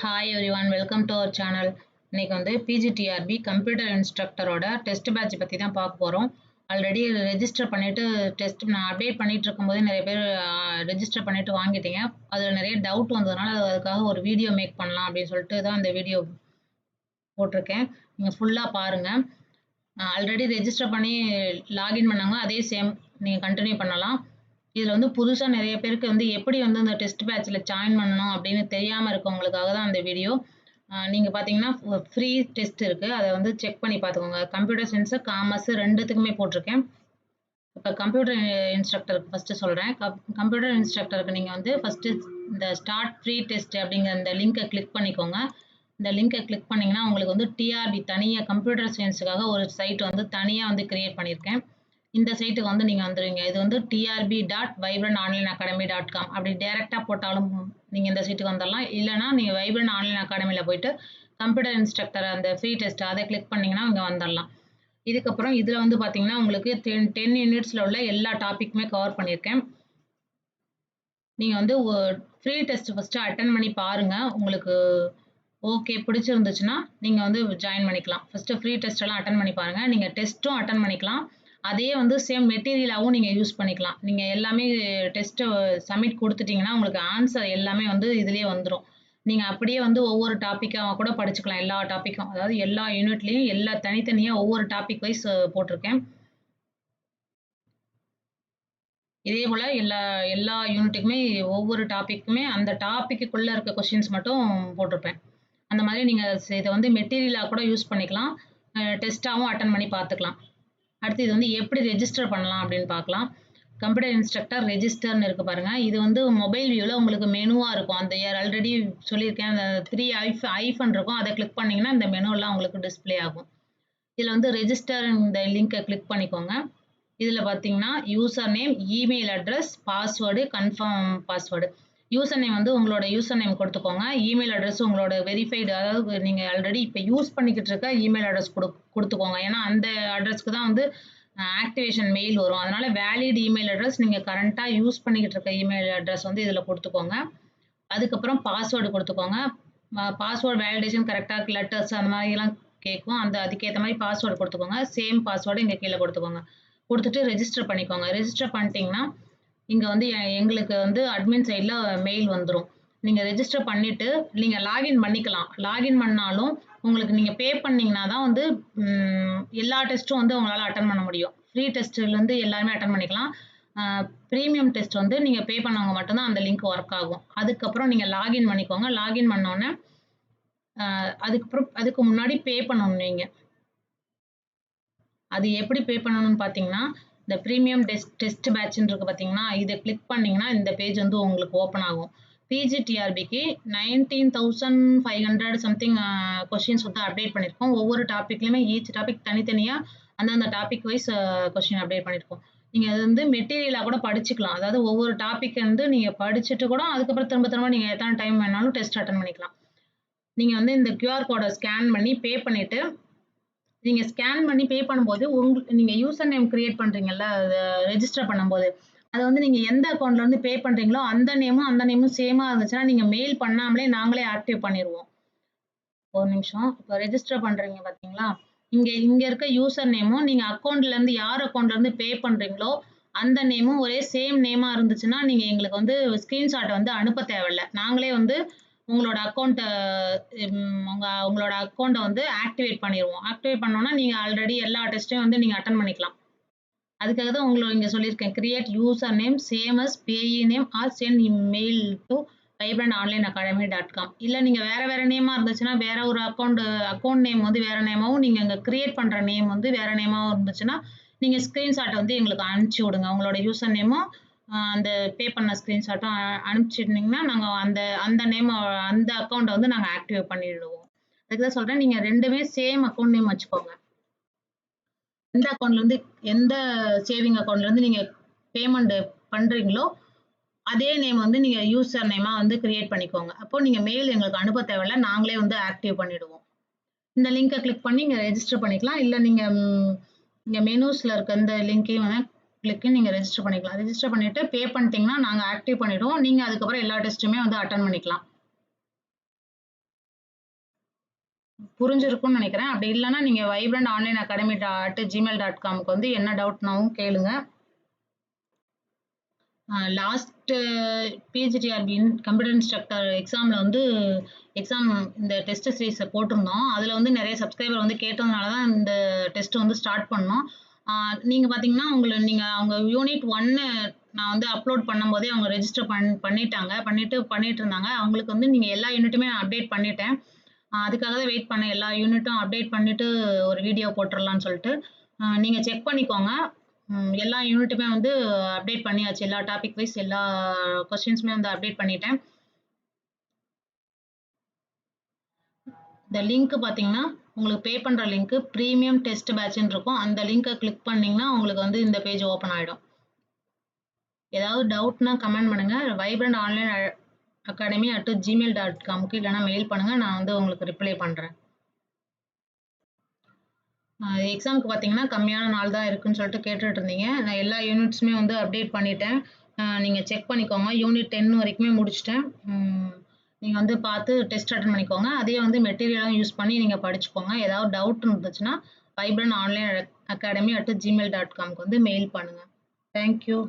Hi everyone, welcome to our channel. இன்னைக்கு வந்து PGTRB computer இன்ஸ்ட்ரக்டரோட test batch பற்றி தான் பார்க்க போகிறோம். ஆல்ரெடி ரெஜிஸ்டர் பண்ணிவிட்டு டெஸ்ட் நான் அப்டேட் பண்ணிட்டு இருக்கும்போது நிறைய பேர் ரெஜிஸ்டர் பண்ணிவிட்டு வாங்கிட்டீங்க. அதில் நிறைய டவுட் வந்ததுனால அதுக்காக ஒரு வீடியோ மேக் பண்ணலாம் அப்படின்னு சொல்லிட்டு தான் இந்த வீடியோ போட்டிருக்கேன். நீங்கள் ஃபுல்லாக பாருங்கள். ஆல்ரெடி ரெஜிஸ்டர் பண்ணி லாகின் பண்ணாங்க, அதே சேம் நீங்கள் கண்டினியூ பண்ணலாம். இதில் வந்து புதுசாக நிறைய பேருக்கு வந்து எப்படி வந்து இந்த டெஸ்ட் பேட்சில் ஜாயின் பண்ணணும் அப்படின்னு தெரியாமல் இருக்கவங்களுக்காக தான் அந்த வீடியோ. நீங்கள் பார்த்தீங்கன்னா ஃப்ரீ டெஸ்ட் இருக்குது, அதை வந்து செக் பண்ணி பார்த்துக்கோங்க. கம்ப்யூட்டர் சயின்ஸு காமர்ஸு ரெண்டுத்துக்குமே போட்டிருக்கேன். இப்போ கம்ப்யூட்டர் இன்ஸ்ட்ரக்டருக்கு ஃபஸ்ட்டு சொல்கிறேன். கம்ப்யூட்டர் இன்ஸ்ட்ரக்டருக்கு நீங்கள் வந்து ஃபஸ்ட்டு இந்த ஸ்டார்ட் ஃப்ரீ டெஸ்ட் அப்படிங்கிற இந்த லிங்கை கிளிக் பண்ணிக்கோங்க. இந்த லிங்கை கிளிக் பண்ணிங்கன்னா உங்களுக்கு வந்து டிஆர்பி தனியாக கம்ப்யூட்டர் சயின்ஸுக்காக ஒரு சைட் வந்து தனியாக வந்து க்ரியேட் பண்ணியிருக்கேன். இந்த சைட்டுக்கு வந்து நீங்கள் வந்துடுவீங்க. இது வந்து trb.vibrantOnlineacademy.com அப்படி டேரெக்டாக போட்டாலும் நீங்கள் இந்த சைட்டுக்கு வந்துடலாம். இல்லைனா நீங்கள் வைப்ரண்ட் ஆன்லைன் அகாடமியில் போயிட்டு கம்ப்யூட்டர் இன்ஸ்ட்ரக்டர் அந்த ஃப்ரீ டெஸ்ட் அதை கிளிக் பண்ணிங்கன்னா இங்கே வந்துடலாம். இதுக்கப்புறம் இதில் வந்து பார்த்தீங்கன்னா உங்களுக்கு 10 யூனிட்ஸில் உள்ள எல்லா டாப்பிக்குமே கவர் பண்ணியிருக்கேன். நீங்கள் வந்து ஃப்ரீ டெஸ்ட் ஃபஸ்ட்டு அட்டன் பண்ணி பாருங்கள். உங்களுக்கு ஓகே பிடிச்சிருந்துச்சுன்னா நீங்கள் வந்து ஜாயின் பண்ணிக்கலாம். ஃபஸ்ட்டு ஃப்ரீ டெஸ்ட்டெல்லாம் அட்டன் பண்ணி பாருங்கள். நீங்கள் டெஸ்ட்டும் அட்டன் பண்ணிக்கலாம். அதே வந்து சேம் மெட்டீரியலாகவும் நீங்கள் யூஸ் பண்ணிக்கலாம். நீங்கள் எல்லாமே டெஸ்ட்டை சப்மிட் கொடுத்துட்டிங்கன்னா உங்களுக்கு ஆன்சர் எல்லாமே வந்து இதுலேயே வந்துடும். நீங்கள் அப்படியே வந்து ஒவ்வொரு டாப்பிக்காக கூட படிச்சுக்கலாம். எல்லா டாப்பிக்கும், அதாவது எல்லா யூனிட்லேயும் எல்லா தனித்தனியாக ஒவ்வொரு டாபிக் வைஸ் போட்டிருக்கேன். இதே போல் எல்லா யூனிட்டுக்குமே ஒவ்வொரு டாப்பிக்குமே அந்த டாப்பிக்குள்ளே இருக்க கொஷின்ஸ் மட்டும் போட்டிருப்பேன். அந்த மாதிரி நீங்கள் இதை வந்து மெட்டீரியலாக கூட யூஸ் பண்ணிக்கலாம், டெஸ்ட்டாகவும் அட்டன் பண்ணி பார்த்துக்கலாம். அடுத்து இது வந்து எப்படி ரெஜிஸ்டர் பண்ணலாம் அப்படின்னு பார்க்கலாம். கம்ப்யூட்டர் இன்ஸ்ட்ரக்டர் ரெஜிஸ்டர்னு இருக்குது பாருங்கள். இது வந்து மொபைல் வியூவில் உங்களுக்கு மெனுவாக இருக்கும். அந்த ஆல்ரெடி சொல்லியிருக்கேன், அந்த 3 ஐஃபன் இருக்கும். அதை கிளிக் பண்ணிங்கன்னா இந்த மெனுவெல்லாம் உங்களுக்கு டிஸ்பிளே ஆகும். இதில் வந்து ரெஜிஸ்டர் இந்த லிங்கை கிளிக் பண்ணிக்கோங்க. இதில் பார்த்தீங்கன்னா user name, email address, password, confirm password. User name வந்து உங்களோட யூசர் நேம் கொடுத்துக்கோங்க. இமெயில் அட்ரஸ் உங்களோட வெரிஃபைடு, அதாவது நீங்கள் ஆல்ரெடி இப்போ யூஸ் பண்ணிக்கிட்டு இருக்க இமெயில் அட்ரஸ் கொடுத்துக்கோங்க. ஏன்னா அந்த அட்ரஸ்க்கு தான் வந்து ஆக்டிவேஷன் மெயில் வரும். அதனால் வேலிட் இமெயில் அட்ரஸ் நீங்கள் கரண்ட்டாக யூஸ் பண்ணிக்கிட்டு இருக்க இமெயில் அட்ரஸ் வந்து இதில் கொடுத்துக்கோங்க. அதுக்கப்புறம் பாஸ்வேர்டு கொடுத்துக்கோங்க. பாஸ்வேர்டு வேலிடேஷன் கரெக்டாக லெட்டர்ஸ் அந்த மாதிரிலாம் கேட்கும். அதுக்கேற்ற மாதிரி பாஸ்வேர்டு கொடுத்துக்கோங்க. சேம் பாஸ்வேர்டு இங்கே கீழே கொடுத்துக்கோங்க. கொடுத்துட்டு ரெஜிஸ்டர் பண்ணிக்கோங்க. ரெஜிஸ்டர் பண்ணிட்டீங்கன்னா இங்கே வந்து எங்களுக்கு வந்து அட்மின் சைடில் மெயில் வந்துடும். நீங்கள் ரெஜிஸ்டர் பண்ணிவிட்டு நீங்கள் லாகின் பண்ணிக்கலாம். லாகின் பண்ணாலும் உங்களுக்கு நீங்கள் பே பண்ணிங்கன்னா தான் வந்து எல்லா டெஸ்ட்டும் வந்து உங்களால் அட்டன் பண்ண முடியும். ஃப்ரீ டெஸ்ட்லேருந்து எல்லாருமே அட்டன் பண்ணிக்கலாம். ப்ரீமியம் டெஸ்ட் வந்து நீங்கள் பே பண்ணவங்க மட்டும்தான் அந்த லிங்க் ஒர்க் ஆகும். அதுக்கப்புறம் நீங்கள் லாகின் பண்ணிக்கோங்க. லாகின் பண்ணோன்னே அதுக்கு முன்னாடி பே பண்ணணும். நீங்கள் அது எப்படி பே பண்ணணும்னு பார்த்தீங்கன்னா, இந்த ப்ரீமியம் டெஸ்ட் பேட்ச்னு இருக்குது பார்த்தீங்கன்னா, இதை கிளிக் பண்ணிங்கன்னா இந்த பேஜ் வந்து உங்களுக்கு ஓப்பன் ஆகும். பிஜிடிஆர்பிக்கு 19,500 சம்திங் கொஷின்ஸ் வந்து அப்டேட் பண்ணியிருக்கோம். ஒவ்வொரு டாப்பிக்லையுமே ஈச் டாபிக் தனித்தனியாக அந்தந்த டாபிக் வைஸ் கொஷின் அப்டேட் பண்ணியிருக்கோம். நீங்கள் அது வந்து மெட்டீரியலாக கூட படிச்சுக்கலாம். அதாவது ஒவ்வொரு டாப்பிக் வந்து நீங்கள் படிச்சுட்டு கூட அதுக்கப்புறம் திரும்ப நீங்கள் எத்தனை டைம் வேணாலும் டெஸ்ட் அட்டன் பண்ணிக்கலாம். நீங்கள் வந்து இந்த கியூஆர் கோடை ஸ்கேன் பண்ணி பே பண்ணிவிட்டு நீங்கள் ஸ்கேன் பண்ணி பே பண்ணும்போது நீங்கள் யூசர் நேம் கிரியேட் பண்ணுறீங்கல்ல, ரெஜிஸ்டர் பண்ணும்போது அதை வந்து நீங்கள் எந்த அக்கௌண்ட்டில் வந்து பே பண்ணுறீங்களோ அந்த நேமும் சேமாக இருந்துச்சுன்னா நீங்கள் மெயில் பண்ணாமலே நாங்களே ஆக்டிவ் பண்ணிடுவோம். ஒரு நிமிஷம். இப்போ ரெஜிஸ்டர் பண்ணுறீங்க பார்த்தீங்களா, இங்கே இருக்க யூசர் நேமும் நீங்கள் அக்கௌண்ட்லேருந்து யார் அக்கௌண்ட்லேருந்து பே பண்ணுறீங்களோ அந்த நேமும் ஒரே சேம் நேமாக இருந்துச்சுன்னா நீங்கள் எங்களுக்கு வந்து ஸ்க்ரீன்ஷாட்டை வந்து அனுப்ப தேவையில்லை. நாங்களே வந்து உங்களோட அக்கௌண்ட்டை வந்து ஆக்டிவேட் பண்ணிடுவோம். ஆக்டிவேட் பண்ணோன்னா நீங்கள் ஆல்ரெடி எல்லா டெஸ்ட்டையும் வந்து நீங்கள் அட்டன் பண்ணிக்கலாம். அதுக்காக தான் உங்களுக்கு இங்கே சொல்லியிருக்கேன், create user name same as payee name or send mail to vibrantOnlineacademy.com. இல்லை நீங்கள் வேறு நேமாக இருந்துச்சுன்னா வேற ஒரு அக்கௌண்ட் நேம் வந்து வேறு நேமாகவும் நீங்கள் இங்கே கிரியேட் பண்ணுற நேம் வந்து வேறு நேமாகவும் இருந்துச்சுன்னா நீங்கள் ஸ்க்ரீன்ஷாட்டை வந்து எங்களுக்கு அனுப்பிச்சி விடுங்க. உங்களோட யூசர் நேமும் அந்த பே பண்ண ஸ்க்ரீன்ஷாட்டும் அனுப்பிச்சிருந்தீங்கன்னா நாங்கள் அந்த அக்கௌண்ட்டை வந்து நாங்கள் ஆக்டிவேட் பண்ணிவிடுவோம். அதுக்கு தான் சொல்கிறேன், நீங்கள் ரெண்டுமே சேம் அக்கௌண்ட் நேம் வச்சுக்கோங்க. எந்த சேவிங் அக்கௌண்ட்லேருந்து நீங்கள் பேமெண்ட் பண்ணுறீங்களோ அதே நேம் வந்து நீங்கள் யூசர் நேமாக வந்து கிரியேட் பண்ணிக்கோங்க. அப்போது நீங்கள் மெயில் எங்களுக்கு அனுப்ப தேவையில்லை, நாங்களே வந்து ஆக்டிவ் பண்ணிவிடுவோம். இந்த லிங்கை கிளிக் பண்ணி இங்கே ரெஜிஸ்டர் பண்ணிக்கலாம். இல்லை நீங்கள் இங்கே மெனூஸில் இருக்க இந்த லிங்க்கையும் கிளிக் நீங்கள் ரெஜிஸ்டர் பண்ணிக்கலாம். ரெஜிஸ்டர் பண்ணிவிட்டு பே பண்ணிட்டீங்கன்னா நாங்கள் ஆக்டிவ் பண்ணிவிடுவோம். நீங்கள் அதுக்கப்புறம் எல்லா டெஸ்ட்டுமே வந்து அட்டன் பண்ணிக்கலாம். புரிஞ்சிருக்கும்னு நினைக்கிறேன். அப்படி இல்லைன்னா நீங்கள் வைப்ரண்ட் ஆன்லைன் அகாடமி @gmail.comக்கு வந்து என்ன டவுட்னாவும் கேளுங்க. லாஸ்ட் பிஜிடிஆர்பி கம்ப்யூட்டர் இன்ஸ்ட்ரக்டர் எக்ஸாமில் வந்து இந்த டெஸ்ட் சீரீஸை போட்டிருந்தோம். அதில் வந்து நிறைய சப்ஸ்கிரைபர் வந்து கேட்டதுனால தான் இந்த டெஸ்ட் வந்து ஸ்டார்ட் பண்ணோம். நீங்கள் பார்த்தீங்கன்னா நீங்கள் அவங்க யூனிட் 1 நான் வந்து அப்லோட் பண்ணும்போதே அவங்க ரெஜிஸ்டர் பண்ணிட்டு இருந்தாங்க. அவங்களுக்கு வந்து நீங்கள் எல்லா யூனிட்டுமே நான் அப்டேட் பண்ணிட்டேன். அதுக்காக தான் வெயிட் பண்ணேன். எல்லா யூனிட்டும் அப்டேட் பண்ணிட்டு ஒரு வீடியோ போட்டுறலாம்னு சொல்லிட்டு. நீங்கள் செக் பண்ணிக்கோங்க. எல்லா யூனிட்டுமே வந்து அப்டேட் பண்ணியாச்சு. எல்லா டாபிக் வைஸ் எல்லா கொஸ்டின்ஸுமே வந்து அப்டேட் பண்ணிட்டேன். இந்த லிங்க் பார்த்தீங்கன்னா, உங்களுக்கு பே பண்ணுற லிங்க் ப்ரீமியம் டெஸ்ட் பேட்ச்ன்னு இருக்கும். அந்த லிங்கை கிளிக் பண்ணீங்கன்னா, உங்களுக்கு வந்து இந்த பேஜ் ஓப்பன் ஆயிடும். ஏதாவது டவுட்னா கமெண்ட் பண்ணுங்க. வைப்ரண்ட் ஆன்லைன் அகாடமி @gmail.comக்கு இல்லைனா மெயில் பண்ணுங்க. நான் வந்து உங்களுக்கு ரிப்ளை பண்றேன். எக்ஸாமுக்கு பார்த்தீங்கன்னா, கம்மியான நாள் தான் இருக்குன்னு சொல்லிட்டு கேட்டுட்டு இருந்தீங்க. நான் எல்லா யூனிட்ஸுமே வந்து அப்டேட் பண்ணிட்டேன். நீங்க செக் பண்ணிக்கோங்க. யூனிட் 10 வரைக்குமே முடிச்சுட்டேன். நீங்க வந்து பார்த்து டெஸ்ட் அட்டெண்ட் பண்ணிக்கோங்க. அதே வந்து மெட்டீரியலும் யூஸ் பண்ணி நீங்க படிச்சுக்கோங்க. ஏதாவது டவுட் இருந்துச்சுன்னா, வைப்ரண்ட் ஆன்லைன் அகாடமி @gmail.comக்கு வந்து மெயில் பண்ணுங்க. Thank you.